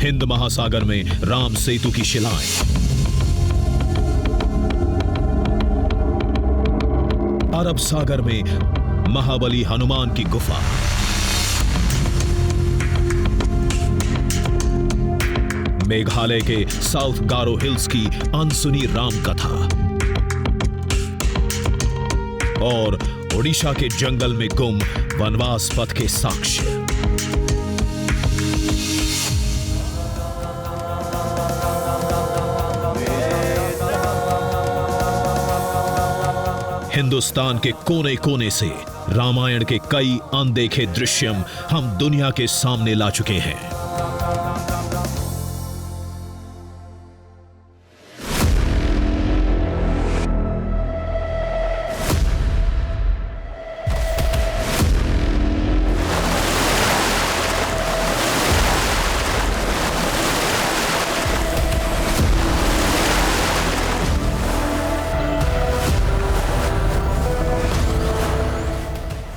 हिंद महासागर में राम सेतु की शिलाएं, अरब सागर में महाबली हनुमान की गुफा, मेघालय के साउथ गारो हिल्स की अनसुनी राम कथा और ओडिशा के जंगल में गुम वनवास पथ के साक्ष्य। हिंदुस्तान के कोने कोने से रामायण के कई अनदेखे दृश्यम हम दुनिया के सामने ला चुके हैं।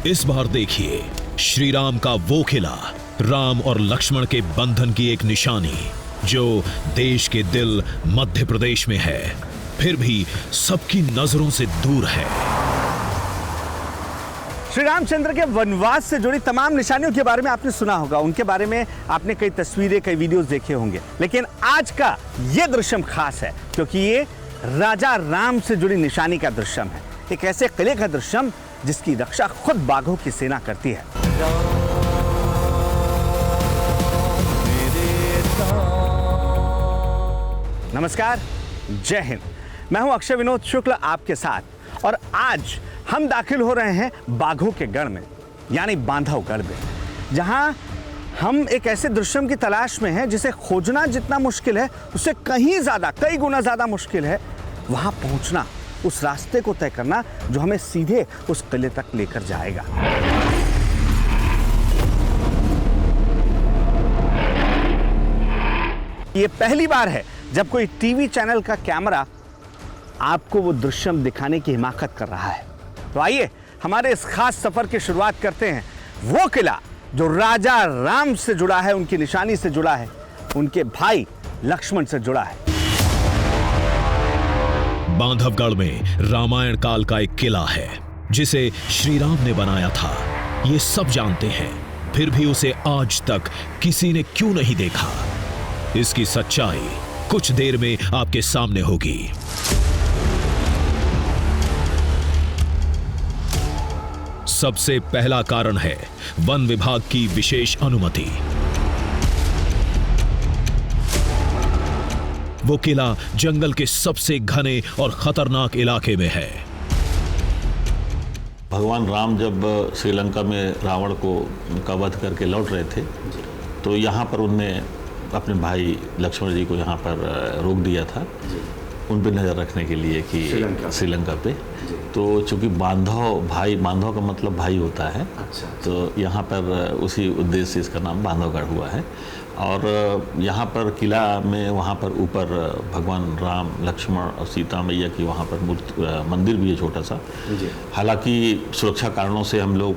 इस बार देखिए श्री राम का वो किला, राम और लक्ष्मण के बंधन की एक निशानी जो देश के दिल मध्य प्रदेश में है, फिर भी सबकी नजरों से दूर है। श्री रामचंद्र के वनवास से जुड़ी तमाम निशानियों के बारे में आपने सुना होगा, उनके बारे में आपने कई तस्वीरें, कई वीडियोस देखे होंगे, लेकिन आज का ये दृश्यम खास है क्योंकि ये राजा राम से जुड़ी निशानी का दृश्यम है। एक ऐसे किले का दृश्यम जिसकी रक्षा खुद बाघों की सेना करती है। नमस्कार, जय हिंद। मैं हूं अक्षय विनोद शुक्ल आपके साथ और आज हम दाखिल हो रहे हैं बाघों के गढ़ में, यानी बांधवगढ़ में, जहां हम एक ऐसे दृश्यम की तलाश में हैं जिसे खोजना जितना मुश्किल है उससे कहीं ज्यादा, कई गुना ज्यादा मुश्किल है वहां पहुंचना, उस रास्ते को तय करना जो हमें सीधे उस किले तक लेकर जाएगा। ये पहली बार है जब कोई टीवी चैनल का कैमरा आपको वो दृश्यम दिखाने की हिमाकत कर रहा है। तो आइए हमारे इस खास सफर की शुरुआत करते हैं वो किला जो राजा राम से जुड़ा है, उनकी निशानी से जुड़ा है, उनके भाई लक्ष्मण से जुड़ा है। बांधवगढ़ में रामायण काल का एक किला है जिसे श्री राम ने बनाया था, ये सब जानते हैं, फिर भी उसे आज तक किसी ने क्यों नहीं देखा? इसकी सच्चाई कुछ देर में आपके सामने होगी। सबसे पहला कारण है वन विभाग की विशेष अनुमति। वो किला जंगल के सबसे घने और खतरनाक इलाके में है। भगवान राम जब श्रीलंका में रावण का वध करके लौट रहे थे तो यहाँ पर उनने अपने भाई लक्ष्मण जी को यहाँ पर रोक दिया था, उन पर नज़र रखने के लिए कि श्रीलंका पे। तो चूंकि बांधव का मतलब भाई होता है, तो यहाँ पर उसी उद्देश्य से इसका नाम बांधवगढ़ हुआ है। और यहाँ पर किला में वहाँ पर ऊपर भगवान राम, लक्ष्मण और सीता मैया की वहाँ पर मंदिर भी है छोटा सा। हालांकि सुरक्षा कारणों से हम लोग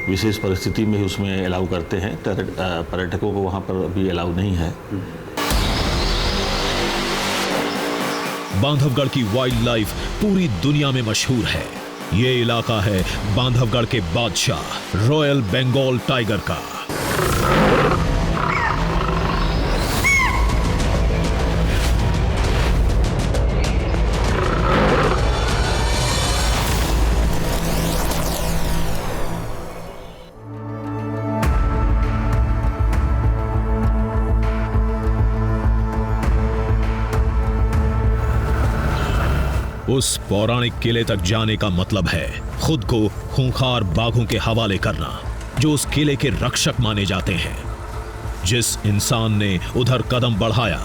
विशेष परिस्थिति में उसमें अलाउ करते हैं, पर्यटकों को वहाँ पर अभी अलाउ नहीं है। बांधवगढ़ की वाइल्ड लाइफ पूरी दुनिया में मशहूर है। ये इलाका है बांधवगढ़ के बादशाह रॉयल बंगाल टाइगर का। उस पौराणिक किले तक जाने का मतलब है खुद को खूंखार बाघों के हवाले करना, जो उस किले के रक्षक माने जाते हैं। जिस इंसान ने उधर कदम बढ़ाया,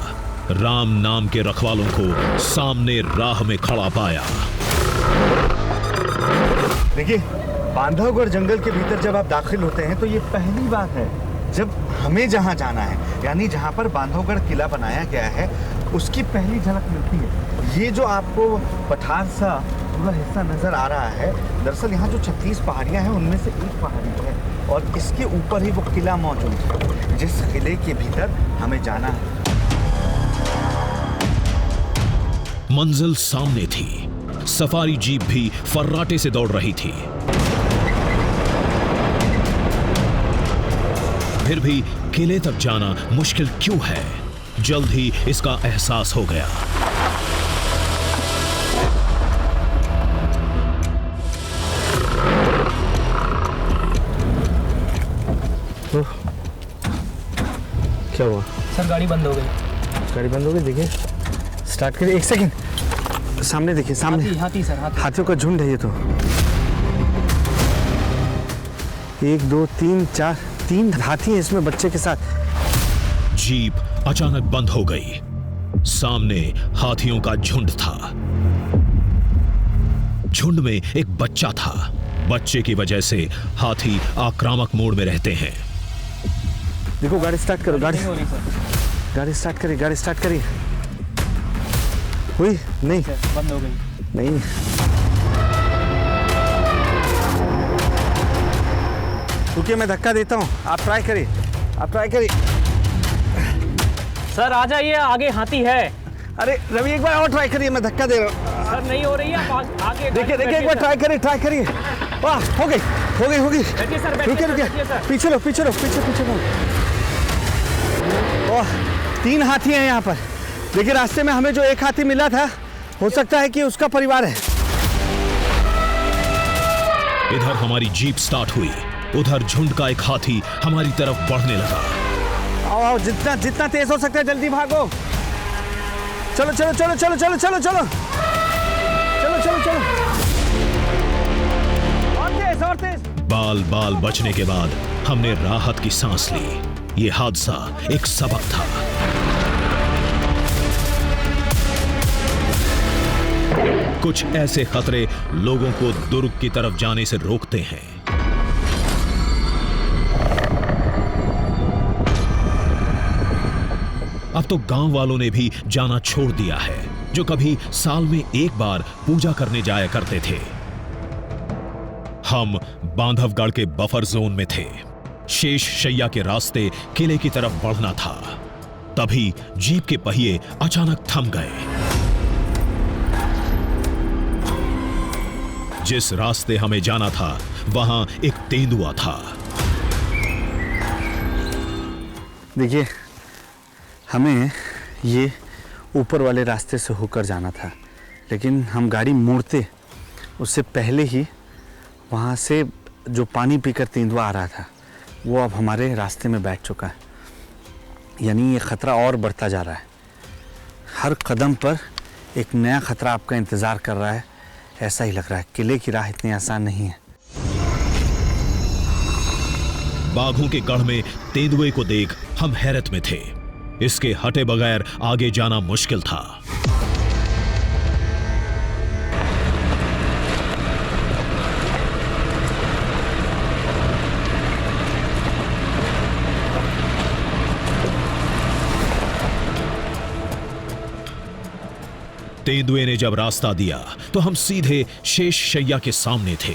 राम नाम के रखवालों को सामने राह में खड़ा पाया। देखिए, बांधवगढ़ जंगल के भीतर जब आप दाखिल होते हैं तो ये पहली बार है जब हमें जहां जाना है, यानी जहां पर बांधवगढ़ किला बनाया गया है, उसकी पहली झलक मिलती है। ये जो आपको पठार सा पूरा हिस्सा नजर आ रहा है, दरअसल यहाँ जो 36 पहाड़ियाँ हैं उनमें से एक पहाड़ी है और इसके ऊपर ही वो किला मौजूद है, जिस किले के भीतर हमें जाना है। मंजिल सामने थी। सफारी जीप भी फर्राटे से दौड़ रही थी। फिर भी किले तक जाना मुश्किल क्यों है? जल्द ही इसका एहसास हो गया। क्या हुआ सर? गाड़ी बंद हो गई। गाड़ी बंद हो गई? देखिए, स्टार्ट करिए। एक सेकंड, सामने देखिए, सामने हाथी सर, हाथी। हाथियों का झुंड है ये तो। 1 2 3 4 3 हाथी हैं इसमें बच्चे के साथ। जीप अचानक बंद हो गई। सामने हाथियों का झुंड था। झुंड में एक बच्चा था। बच्चे की वजह से हाथी आक्रामक मोड में रहते हैं। देखो, गाड़ी स्टार्ट करो। गाड़ी नहीं हो रही सर। गाड़ी स्टार्ट करिए, गाड़ी स्टार्ट करिए। हुई नहीं? सर बंद हो गई। नहीं, रुकिए, मैं धक्का देता हूँ, आप ट्राई करिए, आप ट्राई करिए। सर आ जाइए, आगे हाथी है। अरे रवि, एक बार और ट्राई करिए, मैं धक्का दे रहा हूँ। सर नहीं हो रही है, आप आगे देखिए देखिए, एक बार ट्राई करिए, ट्राई करिए। वाह, हो गई, हो गई, हो गई। बैठिए सर, बैठिए रुकिए सर, रुकिए, बैठिए सर। पीछे लो, पीछे लो, पीछे पीछे लो। ओह, 3 हाथी हैं यहाँ पर। देखिए, रास्ते में हमें जो एक हाथी मिला था, हो सकता है कि उसका परिवार है। इधर हमारी जीप स्टार्ट हुई, उधर झुंड का एक हाथी हमारी तरफ बढ़ने लगा। आओ आओ, जितना जितना तेज हो सकता है जल्दी भागो। चलो चलो चलो चलो चलो चलो चलो चलो चलो चलो, और तेज, और तेज। बाल बाल बचने के बाद हमने राहत की सांस ली। ये हादसा एक सबक था। कुछ ऐसे खतरे लोगों को दुर्ग की तरफ जाने से रोकते हैं। अब तो गांव वालों ने भी जाना छोड़ दिया है, जो कभी साल में एक बार पूजा करने जाया करते थे। हम बांधवगढ़ के बफर जोन में थे। शेष शैया के रास्ते किले की तरफ बढ़ना था। तभी जीप के पहिए अचानक थम गए। जिस रास्ते हमें जाना था, वहां एक तेंदुआ था। देखिए, हमें ये ऊपर वाले रास्ते से होकर जाना था, लेकिन हम गाड़ी मोड़ते उससे पहले ही वहाँ से जो पानी पीकर तेंदुआ आ रहा था, वो अब हमारे रास्ते में बैठ चुका है। यानी ये खतरा और बढ़ता जा रहा है। हर कदम पर एक नया खतरा आपका इंतज़ार कर रहा है, ऐसा ही लग रहा है। किले की राह इतनी आसान नहीं है। बाघों के गढ़ में तेंदुए को देख हम हैरत में थे। इसके हटे बगैर आगे जाना मुश्किल था। तेंदुए ने जब रास्ता दिया तो हम सीधे शेष शैया के सामने थे।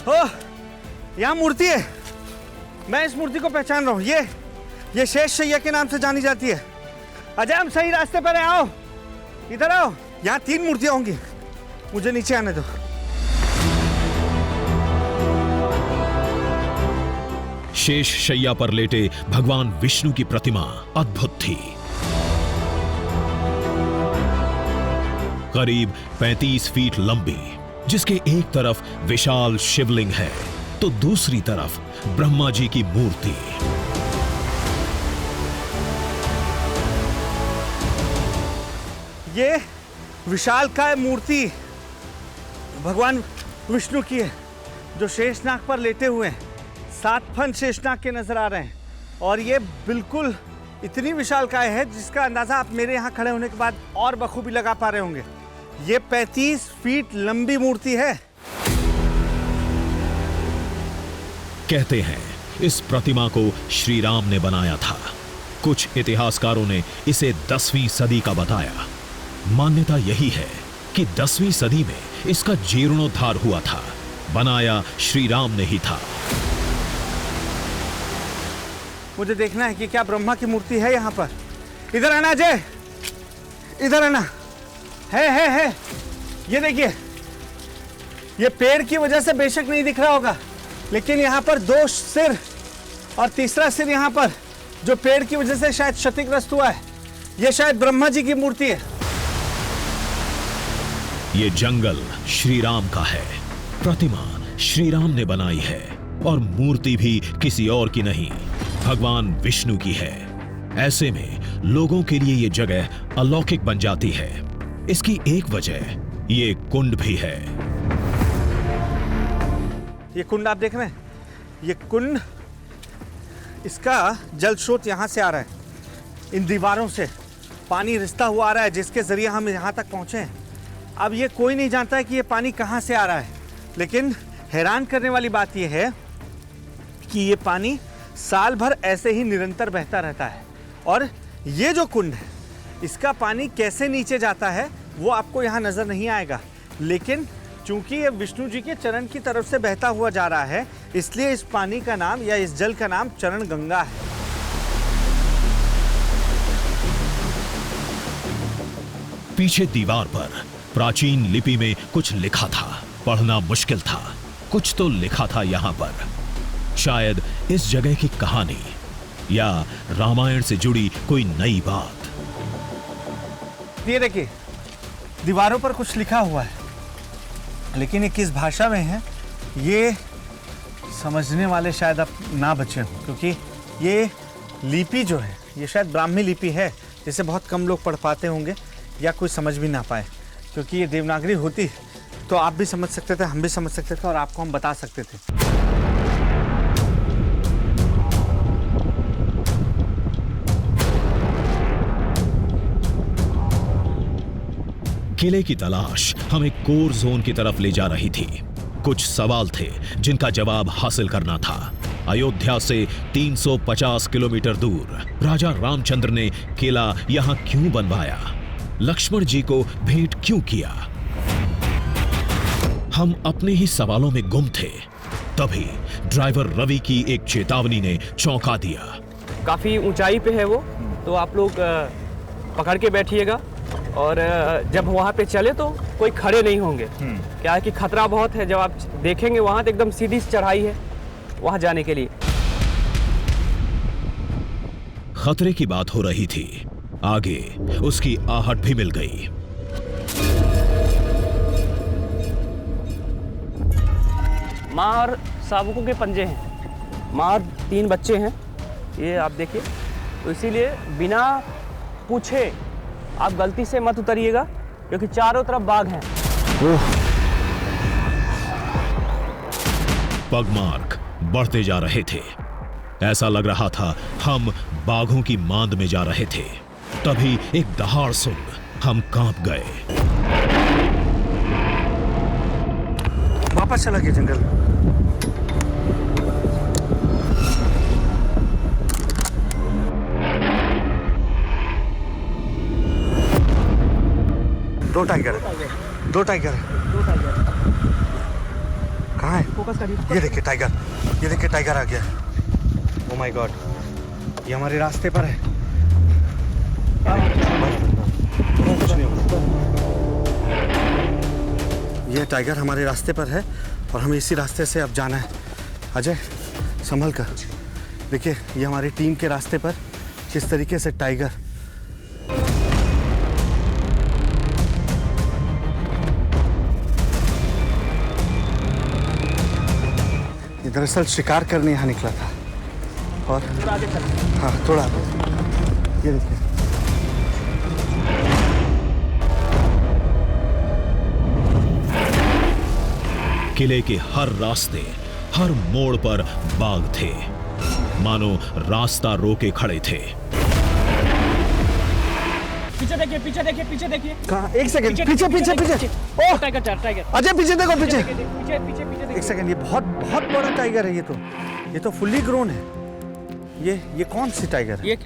ओह, यहाँ मूर्ति है। मैं इस मूर्ति को पहचान रहा हूँ। ये शेष शैया के नाम से जानी जाती है। अजय, हम सही रास्ते पर हैं, आओ, इधर आओ। यहाँ 3 मूर्तियाँ होंगी। मुझे नीचे आने दो। शेष शैया पर लेटे भगवान विष्णु की प्रतिमा अद्भुत थी। करीब 35 फीट लंबी, जिसके एक तरफ विशाल शिवलिंग है तो दूसरी तरफ ब्रह्मा जी की मूर्ति। ये विशालकाय मूर्ति भगवान विष्णु की है, जो शेषनाग पर लेटे हुए हैं। 7 फन शेषनाग के नजर आ रहे हैं, और ये बिल्कुल इतनी विशालकाय है जिसका अंदाजा आप मेरे यहाँ खड़े होने के बाद और बखूबी लगा पा रहे होंगे। ये 35 फीट लंबी मूर्ति है। कहते हैं इस प्रतिमा को श्री राम ने बनाया था। कुछ इतिहासकारों ने इसे 10वीं सदी का बताया। मान्यता यही है कि 10वीं सदी में इसका जीर्णोद्धार हुआ था। बनाया श्री राम ने ही था। मुझे देखना है कि क्या ब्रह्मा की मूर्ति है यहाँ पर। इधर आना अजय, इधर आना। है ये देखिए, ये पेड़ की वजह से बेशक नहीं दिख रहा होगा, लेकिन यहाँ पर 2 सिर और तीसरा सिर यहाँ पर जो पेड़ की वजह से शायद क्षतिग्रस्त हुआ है, ये शायद ब्रह्मा जी की मूर्ति है। ये जंगल श्री राम का है, प्रतिमा श्री राम ने बनाई है और मूर्ति भी किसी और की नहीं, भगवान विष्णु की है। ऐसे में लोगों के लिए ये जगह अलौकिक बन जाती है। इसकी एक वजह ये कुंड भी है। ये कुंड आप देख रहे हैं, ये कुंड, इसका जल स्रोत यहाँ से आ रहा है, इन दीवारों से पानी रिसता हुआ आ रहा है, जिसके जरिए हम यहाँ तक पहुँचे हैं। अब ये कोई नहीं जानता है कि ये पानी कहाँ से आ रहा है, लेकिन हैरान करने वाली बात यह है कि ये पानी साल भर ऐसे ही निरंतर बहता रहता है। और ये जो कुंड है, इसका पानी कैसे नीचे जाता है वो आपको यहाँ नजर नहीं आएगा, लेकिन चूंकि ये विष्णु जी के चरण की तरफ से बहता हुआ जा रहा है, इसलिए इस पानी का नाम या इस जल का नाम चरण गंगा है। पीछे दीवार पर प्राचीन लिपि में कुछ लिखा था, पढ़ना मुश्किल था। कुछ तो लिखा था यहाँ पर, शायद इस जगह की कहानी या रामायण से जुड़ी कोई नई बात। ये देखिए, दीवारों पर कुछ लिखा हुआ है, लेकिन ये किस भाषा में है ये समझने वाले शायद अब ना बचे हों, क्योंकि ये लिपि जो है ये शायद ब्राह्मी लिपि है, जिसे बहुत कम लोग पढ़ पाते होंगे या कोई समझ भी ना पाए। क्योंकि ये देवनागरी होती तो आप भी समझ सकते थे, हम भी समझ सकते थे और आपको हम बता सकते थे। किले की तलाश हमें कोर जोन की तरफ ले जा रही थी। कुछ सवाल थे जिनका जवाब हासिल करना था। अयोध्या से 350 किलोमीटर दूर राजा रामचंद्र ने किला यहां क्यों बनवाया? लक्ष्मण जी को भेंट क्यों किया? हम अपने ही सवालों में गुम थे। तभी ड्राइवर रवि की एक चेतावनी ने चौंका दिया। काफ़ी ऊंचाई पे है वो, तो आप लोग पकड़ के बैठिएगा, और जब वहाँ पे चले तो कोई खड़े नहीं होंगे। क्या है कि खतरा बहुत है, जब आप देखेंगे वहाँ तो एकदम सीधी चढ़ाई है वहाँ जाने के लिए। खतरे की बात हो रही थी, आगे उसकी आहट भी मिल गई। माँ और साबुकों के पंजे हैं, माँ और 3 बच्चे हैं, ये आप देखिए। तो इसीलिए बिना पूछे आप गलती से मत उतरिएगा, क्योंकि चारों तरफ बाघ हैं। पगमार्क बढ़ते जा रहे थे। ऐसा लग रहा था हम बाघों की मांद में जा रहे थे। तभी एक दहाड़ सुन हम कांप गए। वापस चला गया जंगल। दो टाइगर है। कहाँ है? फोकस करिए। ये देखिए टाइगर, ये देखिए टाइगर आ गया। ओह माय गॉड, ये हमारे रास्ते पर है। कुछ नहीं होगा। ये टाइगर हमारे रास्ते पर है और हमें इसी रास्ते से अब जाना है। अजय संभल कर देखिए, ये हमारी टीम के रास्ते पर किस तरीके से टाइगर। दरअसल शिकार करने यहाँ निकला था और हाँ थोड़ा ये देखिए। किले के हर रास्ते, हर मोड़ पर बाघ थे, मानो रास्ता रोके खड़े थे। पीछे देखिए, पीछे देखिए, पीछे देखिए। कहाँ? एक सेकंड, पीछे। ओह टाइगर, टाइगर। अजय पीछे देखो, पीछे। पीछे देखिए। एक सेकंड, ये बहुत बड़ा टाइगर है। ये तो फुल्ली ग्रोन है। ये कौन सी टाइगर है? ये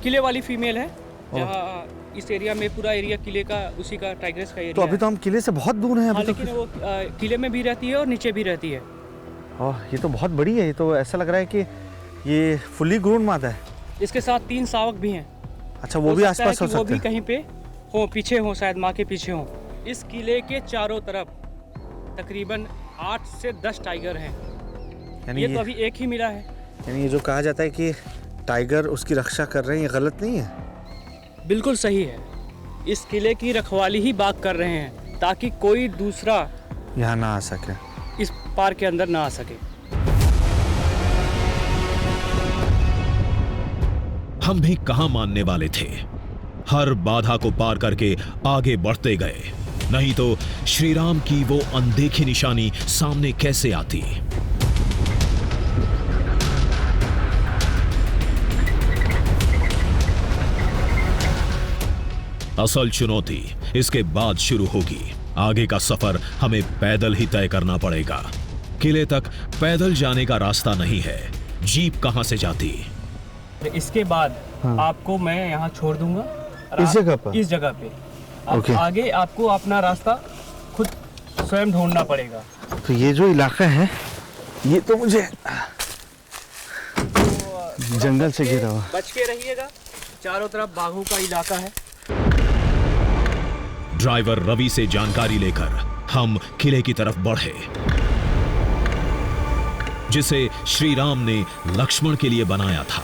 किले वाली फीमेल है, जहाँ इस एरिया में पूरा एरिया किले का उसी का टाइग्रेस का एरिया तो अभी तो हम किले से बहुत दूर हैं हाँ, अभी तो। लेकिन वो किले में भी रहती है और नीचे भी रहती है। ओह, ये तो बहुत बड़ी है। ये तो ऐसा लग रहा है कि ये फुली ग्रोन मादा है। इसके साथ 3 शावक भी हैं। अच्छा, वो हो भी सकता है आसपास हो कि वो सकते भी हैं। कहीं पे हो, पीछे हो, शायद माँ के पीछे हो। इस किले के चारों तरफ तकरीबन 8 से 10 टाइगर हैं। यानी ये तो अभी एक ही मिला है। यानी ये जो कहा जाता है कि टाइगर उसकी रक्षा कर रहे हैं, ये गलत नहीं है? बिल्कुल सही है। इस किले की रखवाली ही बाघ कर रहे हैं ताकि कोई दूसरा यहाँ ना आ सके, इस पार्क के अंदर ना आ सके। हम भी कहां मानने वाले थे। हर बाधा को पार करके आगे बढ़ते गए, नहीं तो श्री राम की वो अनदेखी निशानी सामने कैसे आती। असल चुनौती इसके बाद शुरू होगी। आगे का सफर हमें पैदल ही तय करना पड़ेगा। किले तक पैदल जाने का रास्ता नहीं है, जीप कहां से जाती। इसके बाद आपको मैं यहाँ छोड़ दूंगा और इस जगह पर? इस जगह पे अब ओके। आगे आपको अपना रास्ता खुद स्वयं ढूंढना पड़ेगा। तो ये जो इलाका है ये तो मुझे जंगल से घिरा हुआ। बच के रहिएगा, चारों तरफ बाघों का इलाका है। ड्राइवर रवि से जानकारी लेकर हम किले की तरफ बढ़े, जिसे श्री राम ने लक्ष्मण के लिए बनाया था।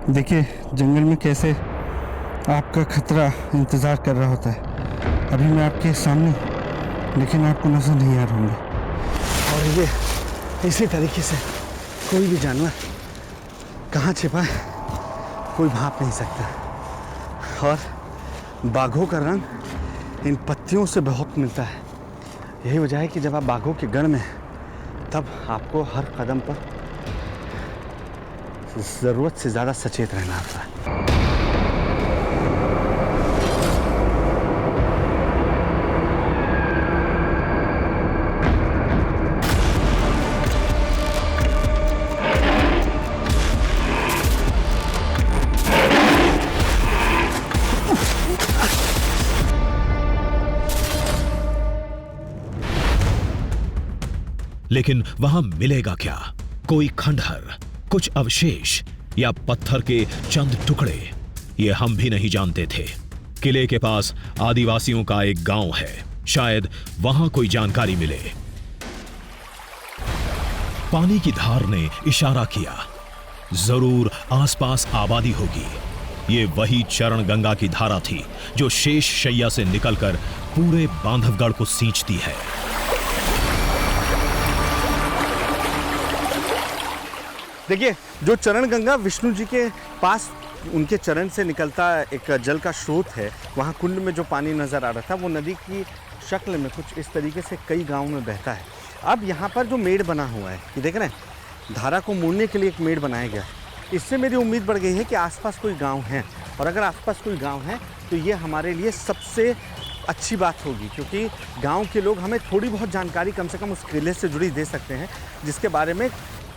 देखिए जंगल में कैसे आपका खतरा इंतज़ार कर रहा होता है। अभी मैं आपके सामने, लेकिन आपको नजर नहीं आ रहा हूँ। और ये इसी तरीके से कोई भी जानवर कहाँ छिपा है कोई भाप नहीं सकता। और बाघों का रंग इन पत्तियों से बहुत मिलता है। यही वजह है कि जब आप बाघों के गण में हैं, तब आपको हर कदम पर ज़रूरत से ज़्यादा सचेत रहना होता है। लेकिन वहां मिलेगा क्या? कोई खंडहर, कुछ अवशेष या पत्थर के चंद टुकड़े? ये हम भी नहीं जानते थे। किले के पास आदिवासियों का एक गांव है, शायद वहां कोई जानकारी मिले। पानी की धार ने इशारा किया, जरूर आसपास आबादी होगी। ये वही चरण गंगा की धारा थी जो शेष शैया से निकलकर पूरे बांधवगढ़ को सींचती है। देखिए, जो चरण गंगा विष्णु जी के पास उनके चरण से निकलता एक जल का स्रोत है, वहाँ कुंड में जो पानी नज़र आ रहा था वो नदी की शक्ल में कुछ इस तरीके से कई गांवों में बहता है। अब यहाँ पर जो मेड़ बना हुआ है, ये देख रहे हैं, धारा को मोड़ने के लिए एक मेड़ बनाया गया है। इससे मेरी उम्मीद बढ़ गई है कि आसपास कोई गांव है, और अगर आसपास कोई गांव है तो ये हमारे लिए सबसे अच्छी बात होगी, क्योंकि गांव के लोग हमें थोड़ी बहुत जानकारी कम से कम उस किले से जुड़ी दे सकते हैं, जिसके बारे में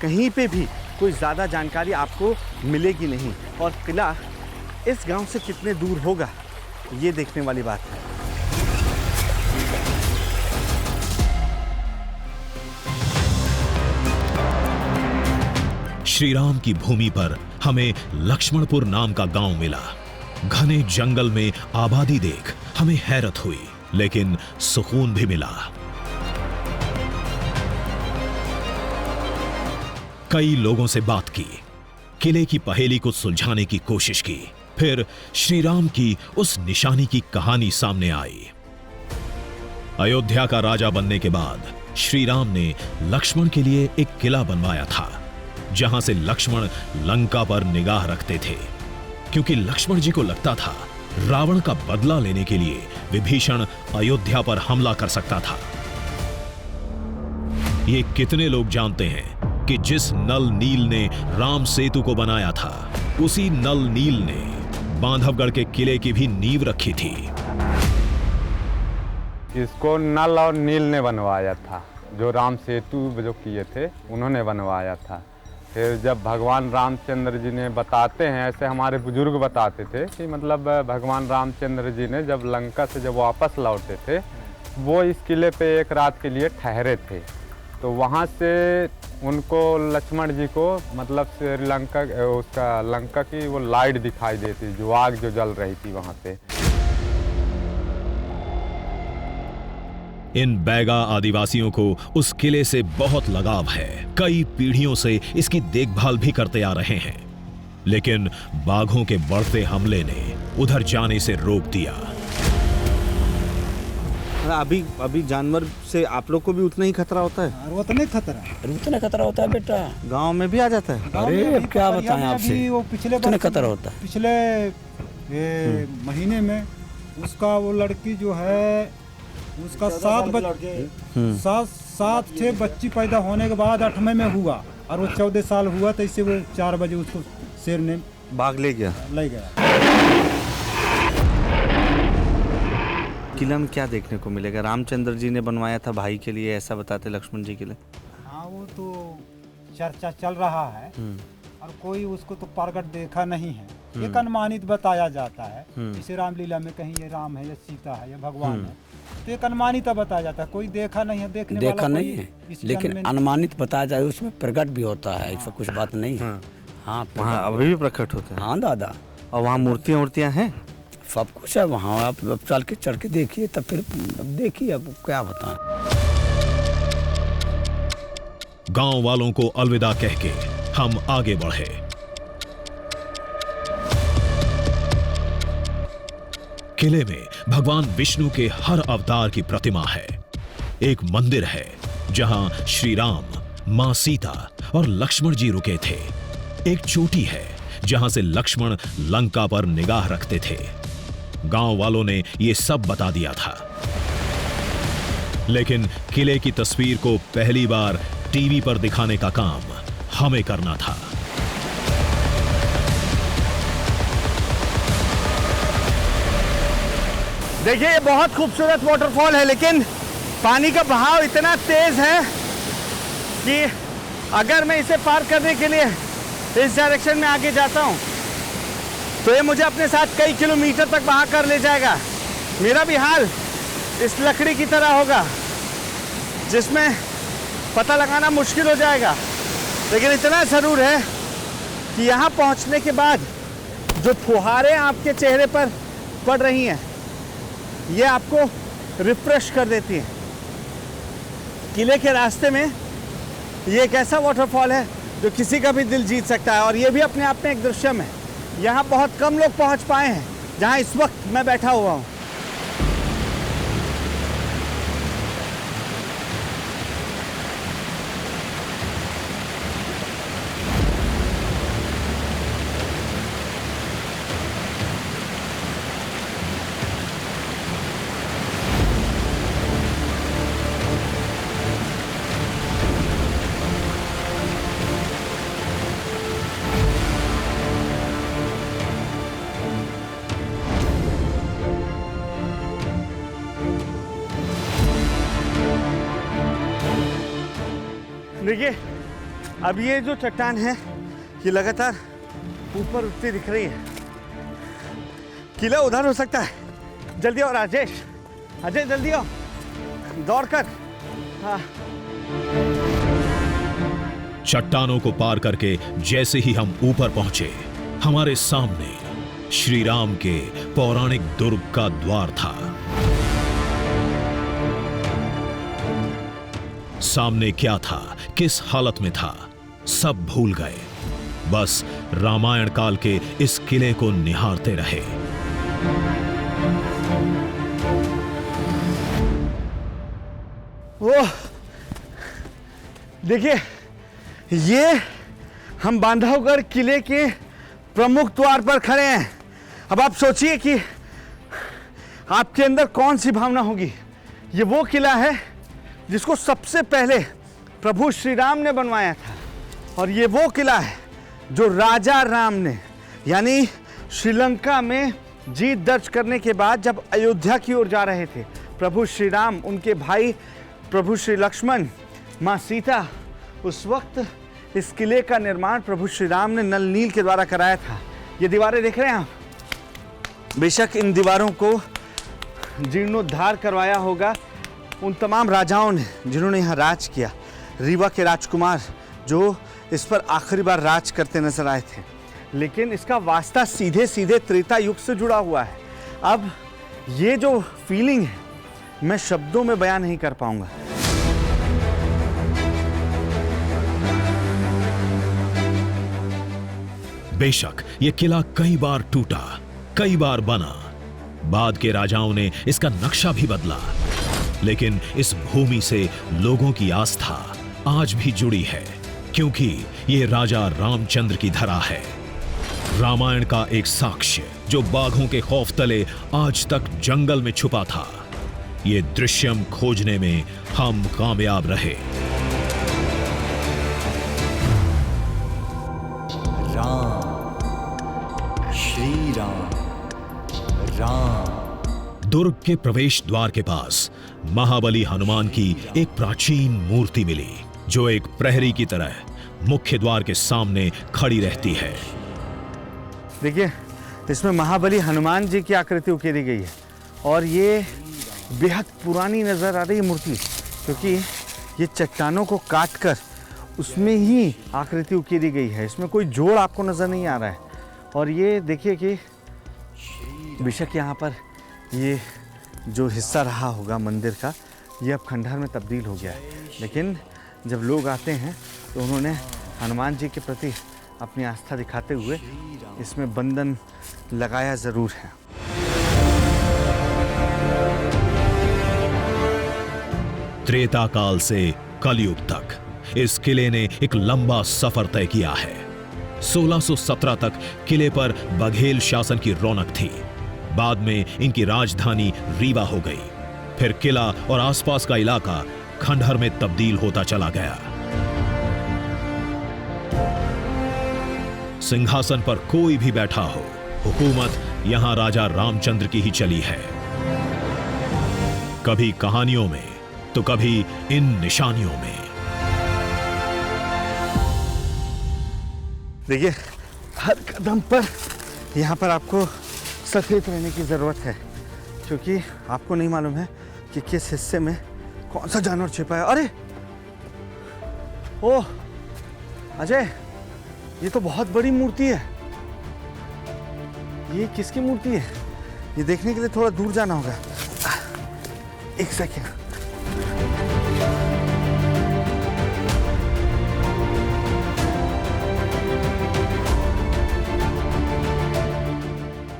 कहीं पे भी कोई ज़्यादा जानकारी आपको मिलेगी नहीं। और किला इस गांव से कितने दूर होगा, ये देखने वाली बात है। श्री राम की भूमि पर हमें लक्ष्मणपुर नाम का गांव मिला। घने जंगल में आबादी देख हमें हैरत हुई, लेकिन सुकून भी मिला। कई लोगों से बात की, किले की पहेली को सुलझाने की कोशिश की। फिर श्री राम की उस निशानी की कहानी सामने आई। अयोध्या का राजा बनने के बाद श्री राम ने लक्ष्मण के लिए एक किला बनवाया था, जहां से लक्ष्मण लंका पर निगाह रखते थे, क्योंकि लक्ष्मण जी को लगता था रावण का बदला लेने के लिए विभीषण अयोध्या पर हमला कर सकता था। ये कितने लोग जानते हैं कि जिस नल नील ने राम सेतु को बनाया था, उसी नल नील ने बांधवगढ़ के किले की भी नींव रखी थी। इसको नल और नील ने बनवाया था, जो राम सेतु जो किए थे उन्होंने बनवाया था। फिर जब भगवान रामचंद्र जी ने बताते हैं, ऐसे हमारे बुजुर्ग बताते थे कि मतलब भगवान रामचंद्र जी ने जब लंका से जब वापस लौटे थे, वो इस किले पे एक रात के लिए ठहरे थे। तो वहाँ से उनको लक्ष्मण जी को मतलब श्रीलंका उसका लंका की वो लाइट दिखाई देती, जो आग जो जल रही थी वहाँ पे। इन बैगा आदिवासियों को उस किले से बहुत लगाव है। कई पीढ़ियों से इसकी देखभाल भी करते आ रहे हैं, लेकिन बाघों के बढ़ते हमले ने उधर जाने से रोक दिया। अभी जानवर से आप लोग को भी उतना ही खतरा होता है? उतना खतरा होता है बेटा। गांव में भी आ जाता है? अरे अब क्या बताएं आपसे, वो पिछले उतना खतरा होता है। पिछले महीने में उसका वो लड़की जो है उसका 7 बच्ची पैदा होने के बाद 8वें में हुआ, और वो 14 साल हुआ, तो इससे वो 4 बजे उसको शेर ने बाघ ले गया। किला में क्या देखने को मिलेगा? रामचंद्र जी ने बनवाया था भाई के लिए, ऐसा बताते लक्ष्मण जी के लिए। हाँ, वो तो चर्चा चल रहा है, और कोई उसको तो प्रकट देखा नहीं है। एक अनुमानित बताया जाता है, जैसे रामलीला में कहीं ये राम है या सीता है या भगवान है, तो एक अनुमानित बताया जाता है। कोई देखा नहीं है, देखा नहीं है, लेकिन अनुमानित बताया जाए, उसमें प्रकट भी होता है, ऐसा कुछ बात नहीं है। हाँ, वहाँ अभी भी प्रकट होते हैं? हाँ दादा। और वहाँ मूर्तियाँ हैं? सब कुछ है वहाँ, आप चल के चढ़ के देखिए, तब फिर देखिए अब क्या बताएं। गांव वालों को अलविदा कह के हम आगे बढ़े। किले में भगवान विष्णु के हर अवतार की प्रतिमा है। एक मंदिर है जहां श्री राम, मां सीता और लक्ष्मण जी रुके थे। एक चोटी है जहां से लक्ष्मण लंका पर निगाह रखते थे। गांव वालों ने यह सब बता दिया था, लेकिन किले की तस्वीर को पहली बार टीवी पर दिखाने का काम हमें करना था। देखिए, ये बहुत खूबसूरत वाटरफॉल है, लेकिन पानी का बहाव इतना तेज है कि अगर मैं इसे पार करने के लिए इस डायरेक्शन में आगे जाता हूं तो ये मुझे अपने साथ कई किलोमीटर तक बहा कर ले जाएगा। मेरा भी हाल इस लकड़ी की तरह होगा, जिसमें पता लगाना मुश्किल हो जाएगा। लेकिन इतना ज़रूर है कि यहाँ पहुँचने के बाद जो फुहारें आपके चेहरे पर पड़ रही हैं, ये आपको रिफ्रेश कर देती है। किले के रास्ते में ये एक ऐसा वाटरफॉल है जो किसी का भी दिल जीत सकता है, और ये भी अपने आप में एक दृश्यम है। यहाँ बहुत कम लोग पहुँच पाए हैं जहाँ इस वक्त मैं बैठा हुआ हूँ। देखिए, अब ये जो चट्टान है ये लगातार ऊपर उठती दिख रही है। किला उधर हो सकता है। जल्दी आओ राजेश, अजय जल्दी आओ, दौड़ कर। हाँ। चट्टानों को पार करके जैसे ही हम ऊपर पहुंचे, हमारे सामने श्री राम के पौराणिक दुर्ग का द्वार था। सामने क्या था, किस हालत में था, सब भूल गए। बस रामायण काल के इस किले को निहारते रहे। ओह, देखिए, ये हम बांधवगढ़ किले के प्रमुख द्वार पर खड़े हैं। अब आप सोचिए कि आपके अंदर कौन सी भावना होगी। ये वो किला है जिसको सबसे पहले प्रभु श्री राम ने बनवाया था, और ये वो किला है जो राजा राम ने, यानी श्रीलंका में जीत दर्ज करने के बाद जब अयोध्या की ओर जा रहे थे, प्रभु श्री राम, उनके भाई प्रभु श्री लक्ष्मण, माँ सीता उस वक्त इस किले का निर्माण प्रभु श्री राम ने नल नील के द्वारा कराया था। ये दीवारें देख रहे हैं आप, बेशक इन दीवारों को जीर्णोद्धार करवाया होगा उन तमाम राजाओं ने जिन्होंने यहाँ राज किया। रीवा के राजकुमार जो इस पर आखिरी बार राज करते नजर आए थे, लेकिन इसका वास्ता सीधे सीधे त्रेता युग से जुड़ा हुआ है। अब ये जो फीलिंग है मैं शब्दों में बयान नहीं कर पाऊंगा। बेशक ये किला कई बार टूटा, कई बार बना, बाद के राजाओं ने इसका नक्शा भी बदला, लेकिन इस भूमि से लोगों की आस्था आज भी जुड़ी है, क्योंकि ये राजा रामचंद्र की धरा है। रामायण का एक साक्ष्य जो बाघों के खौफ तले आज तक जंगल में छुपा था। ये दृश्यम खोजने में हम कामयाब रहे। राम, श्री राम, राम। दुर्ग के प्रवेश द्वार के पास महाबली हनुमान की एक प्राचीन मूर्ति मिली, जो एक प्रहरी की तरह मुख्य द्वार के सामने खड़ी रहती है। देखिए, इसमें महाबली हनुमान जी की आकृति उकेरी गई है और ये बेहद पुरानी नजर आ रही है मूर्ति, क्योंकि ये चट्टानों को काटकर उसमें ही आकृति उकेरी गई है। इसमें कोई जोड़ आपको नजर नहीं आ रहा है। और ये देखिए कि बेशक यहाँ पर ये जो हिस्सा रहा होगा मंदिर का, ये अब खंडहर में तब्दील हो गया है, लेकिन जब लोग आते हैं तो उन्होंने हनुमान जी के प्रति अपनी आस्था दिखाते हुए इसमें बंधन लगाया ज़रूर है। त्रेता काल से कलयुग तक इस किले ने एक लंबा सफर तय किया है। 1617 तक किले पर बघेल शासन की रौनक थी। बाद में इनकी राजधानी रीवा हो गई। फिर किला और आसपास का इलाका खंडहर में तब्दील होता चला गया। सिंहासन पर कोई भी बैठा हो, हुकूमत यहां राजा रामचंद्र की ही चली है। कभी कहानियों में तो कभी इन निशानियों में। देखिए, हर कदम पर यहाँ पर आपको सचेत रहने की ज़रूरत है, क्योंकि आपको नहीं मालूम है कि किस हिस्से में कौन सा जानवर छिपा है। अरे ओह अजय, ये तो बहुत बड़ी मूर्ति है। ये किसकी मूर्ति है? ये देखने के लिए थोड़ा दूर जाना होगा। एक सेकेंड।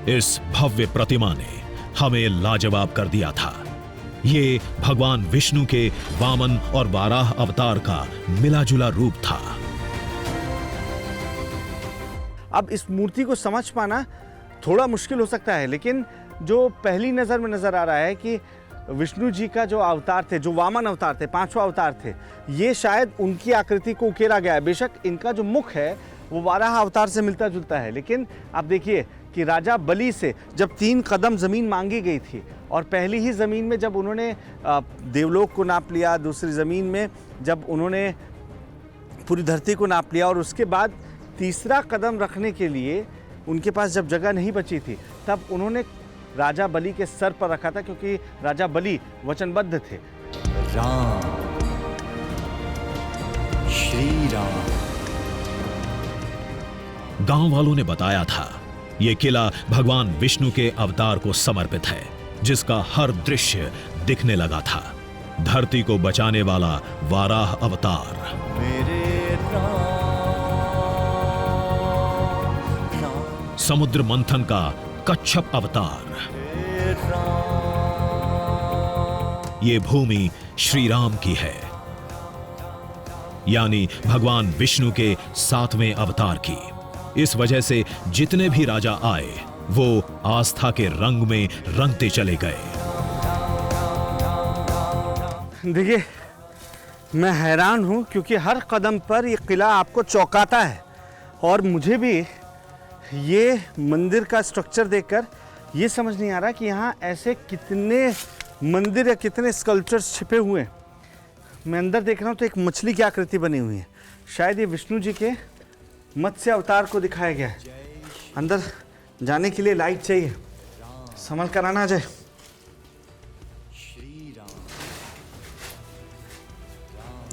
इस भव्य प्रतिमा ने हमें लाजवाब कर दिया था। ये भगवान विष्णु के वामन और वाराह अवतार का मिला-जुला रूप था। अब इस मूर्ति को समझ पाना थोड़ा मुश्किल हो सकता है, लेकिन जो पहली नज़र में नज़र आ रहा है कि विष्णु जी का जो अवतार थे, जो वामन अवतार थे, 5वां अवतार थे, ये शायद उनकी आकृति को उकेरा गया है। बेशक इनका जो मुख है वो वाराह अवतार से मिलता जुलता है, लेकिन आप देखिए कि राजा बलि से जब 3 कदम ज़मीन मांगी गई थी और पहली ही ज़मीन में जब उन्होंने देवलोक को नाप लिया, दूसरी ज़मीन में जब उन्होंने पूरी धरती को नाप लिया और उसके बाद तीसरा कदम रखने के लिए उनके पास जब जगह नहीं बची थी, तब उन्होंने राजा बलि के सर पर रखा था, क्योंकि राजा बलि वचनबद्ध थे। राम, श्री राम। गांव वालों ने बताया था यह किला भगवान विष्णु के अवतार को समर्पित है, जिसका हर दृश्य दिखने लगा था। धरती को बचाने वाला वाराह अवतार, मेरे समुद्र मंथन का कच्छप अवतार, ये भूमि श्री राम की है, यानी भगवान विष्णु के 7वें अवतार की। इस वजह से जितने भी राजा आए वो आस्था के रंग में रंगते चले गए। देखिए, मैं हैरान हूं, क्योंकि हर कदम पर ये किला आपको चौंकाता है और मुझे भी ये मंदिर का स्ट्रक्चर देखकर ये समझ नहीं आ रहा कि यहाँ ऐसे कितने मंदिर या कितने स्कल्पचर्स छिपे हुए हैं। मैं अंदर देख रहा हूँ तो एक मछली की आकृति बनी हुई है, शायद ये विष्णु जी के मत्स्य अवतार को दिखाया गया है। अंदर जाने के लिए लाइट चाहिए, संभल कर आना जाए।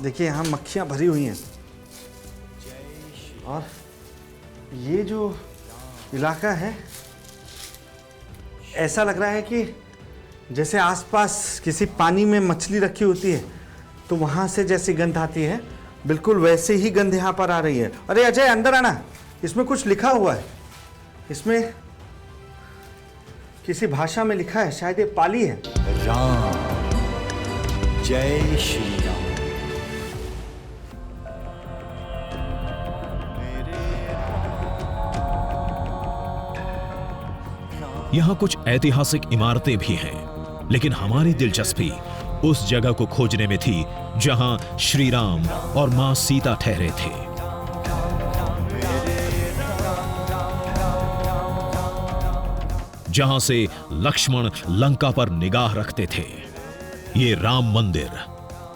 देखिए यहाँ मक्खियाँ भरी हुई हैं और ये जो इलाका है ऐसा लग रहा है कि जैसे आसपास किसी पानी में मछली रखी होती है तो वहाँ से जैसी गंध आती है, बिल्कुल वैसे ही गंध यहाँ पर आ रही है। अरे अजय अंदर आना, इसमें कुछ लिखा हुआ है, इसमें किसी भाषा में लिखा है, शायद ये पाली है। राम, जय श्री राम। यहाँ कुछ ऐतिहासिक इमारतें भी हैं, लेकिन हमारी दिलचस्पी उस जगह को खोजने में थी जहां श्री राम और मां सीता ठहरे थे। जहां से लक्ष्मण लंका पर निगाह रखते थे। ये राम मंदिर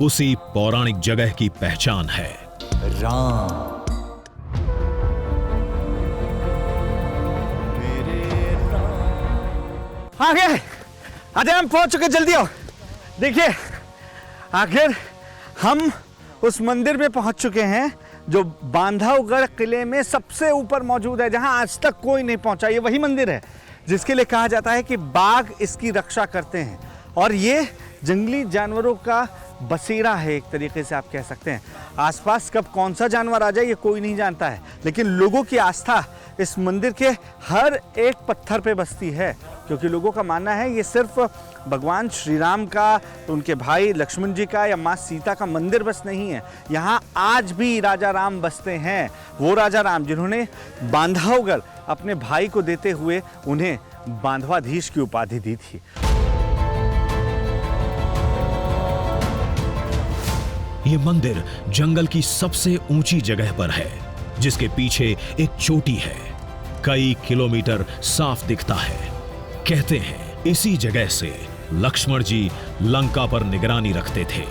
उसी पौराणिक जगह की पहचान है। राम, आ गए अजय, हम पहुंच चुके, जल्दी आओ। देखिए आखिर हम उस मंदिर में पहुंच चुके हैं जो बांधवगढ़ किले में सबसे ऊपर मौजूद है, जहां आज तक कोई नहीं पहुंचा। ये वही मंदिर है जिसके लिए कहा जाता है कि बाघ इसकी रक्षा करते हैं और ये जंगली जानवरों का बसेरा है, एक तरीके से आप कह सकते हैं। आसपास कब कौन सा जानवर आ जाए ये कोई नहीं जानता है, लेकिन लोगों की आस्था इस मंदिर के हर एक पत्थर पे बसती है, क्योंकि लोगों का मानना है ये सिर्फ भगवान श्री राम का, उनके भाई लक्ष्मण जी का या माँ सीता का मंदिर बस नहीं है। यहाँ आज भी राजा राम बसते हैं, वो राजा राम जिन्होंने बांधवगढ़ अपने भाई को देते हुए उन्हें बांधवाधीश की उपाधि दी थी। ये मंदिर जंगल की सबसे ऊंची जगह पर है, जिसके पीछे एक चोटी है, कई किलोमीटर साफ दिखता है। कहते हैं इसी जगह से लक्ष्मण जी लंका पर निगरानी रखते थे।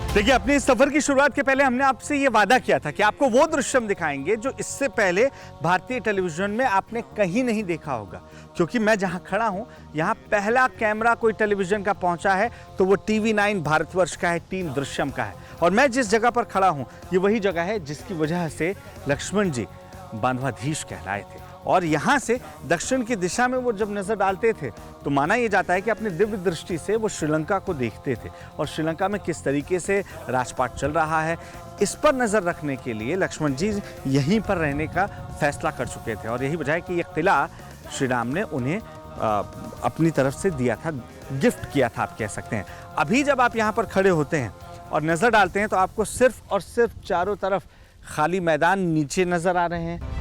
देखिए अपने इस सफर की शुरुआत के पहले हमने आपसे ये वादा किया था कि आपको वो दृश्य दिखाएंगे जो इससे पहले भारतीय टेलीविजन में आपने कहीं नहीं देखा होगा, क्योंकि मैं जहां खड़ा हूं यहां पहला कैमरा कोई टेलीविजन का पहुंचा है तो वो TV9 भारतवर्ष का है, टीम दृश्यम का है। और मैं जिस जगह पर खड़ा हूं ये वही जगह है जिसकी वजह से लक्ष्मण जी बांधवाधीश कहलाए थे। और यहाँ से दक्षिण की दिशा में वो जब नजर डालते थे तो माना यह जाता है कि अपनी दिव्य दृष्टि से वो श्रीलंका को देखते थे और श्रीलंका में किस तरीके से राजपाट चल रहा है इस पर नजर रखने के लिए लक्ष्मण जी यहीं पर रहने का फैसला कर चुके थे। और यही वजह है कि ये किला श्री राम ने उन्हें अपनी तरफ से दिया था, गिफ्ट किया था आप कह सकते हैं। अभी जब आप यहाँ पर खड़े होते हैं और नजर डालते हैं तो आपको सिर्फ और सिर्फ चारों तरफ खाली मैदान नीचे नजर आ रहे हैं।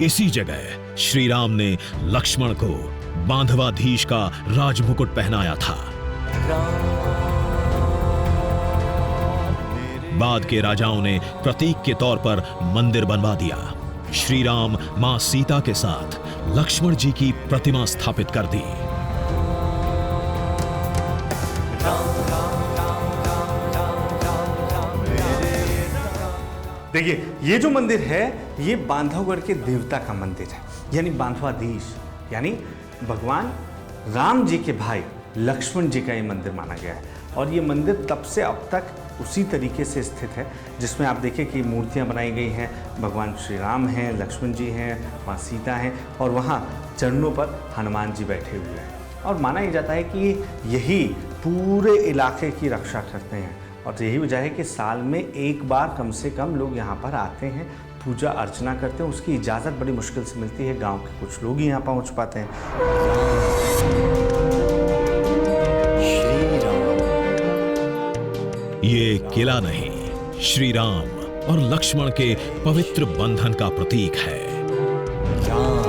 इसी जगह श्री राम ने लक्ष्मण को बांधवाधीश का राजमुकुट पहनाया था। बाद के राजाओं ने प्रतीक के तौर पर मंदिर बनवा दिया। श्री राम मां सीता के साथ लक्ष्मण जी की प्रतिमा स्थापित कर दी। देखिए ये जो मंदिर है ये बांधवगढ़ के देवता का मंदिर है, यानी बांधवाधीश, यानी भगवान राम जी के भाई लक्ष्मण जी का ये मंदिर माना गया है। और ये मंदिर तब से अब तक उसी तरीके से स्थित है, जिसमें आप देखें कि मूर्तियां बनाई गई हैं, भगवान श्री राम हैं, लक्ष्मण जी हैं, माँ सीता हैं और वहाँ चरणों पर हनुमान जी बैठे हुए हैं। और माना ही जाता है कि यही पूरे इलाके की रक्षा करते हैं और यही वजह है कि साल में एक बार कम से कम लोग यहाँ पर आते हैं, पूजा अर्चना करते हैं। उसकी इजाज़त बड़ी मुश्किल से मिलती है, गांव के कुछ लोग ही यहाँ पहुँच पाते हैं। श्री राम, ये किला नहीं, श्री राम और लक्ष्मण के पवित्र बंधन का प्रतीक है। राम,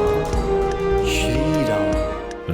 श्री राम,